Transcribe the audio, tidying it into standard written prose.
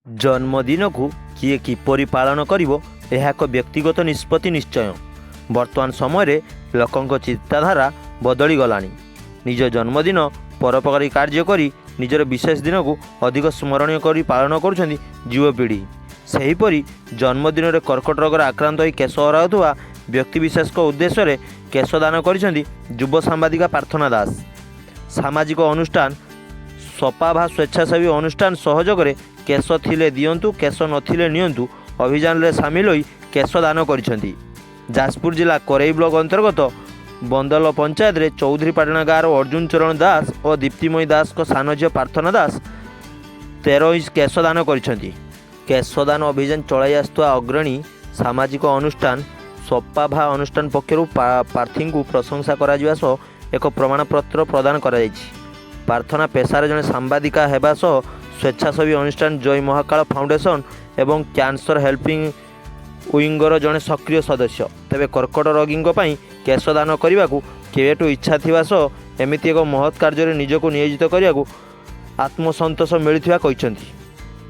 जन्मदिन को किए किपरि पालन करिवो यह एक व्यक्तिगत निष्पत्ति निश्चय। वर्तमान समय लोकों चिंताधारा बदली गलानी। निज जन्मदिन परोपकारी कार्य करी निजर विशेष दिन को अधिक स्मरणीय करी पालन करुछंती युवपीढ़ी। सेहीपरि जन्मदिन में कर्कट रोग आक्रांत होई केश हराउथुवा व्यक्तिविशेष उद्देश्य केशदान करिछंती युव सांबादिका प्रार्थना दास। सामाजिक अनुष्ठान सपाभा स्वेच्छासेवी अनुष्ठान सहयोगरे केश थिले दियंतु केश नथिले नियंतु अभियान में सामिल होई केशदान करिछंती। जाजपुर जिला कोरेई ब्लॉक अंतर्गत बंदल पंचायत रे चौधरीपाटना गाँव अर्जुन चरण दास और दीप्तिमयी दास को सान झील प्रार्थना दास 13 इंच केशदान करिछंती। केशदान अभियान चलाई आसुवा अग्रणी सामाजिक अनुष्ठान सपाभा अनुष्ठान पक्षरु प्रार्थी को प्रशंसा करा जिवा सह एक प्रमाणपत्र प्रदान करा जायछि। प्रार्थना पेशार जड़े सांबादिका हेबा सह स्वेच्छासेवी अनुष्ठान जय महाकाल फाउंडेशन एवं कैंसर हेल्पिंग विंगर जड़े सक्रिय सदस्य। तेबे कर्कट रोगी केशदान करने को केवेटू इच्छा थिबा सह एमिति एक महत् कार्य निजको नियोजित करने आत्मसंतोष मिलुथिबा कहिसेंती।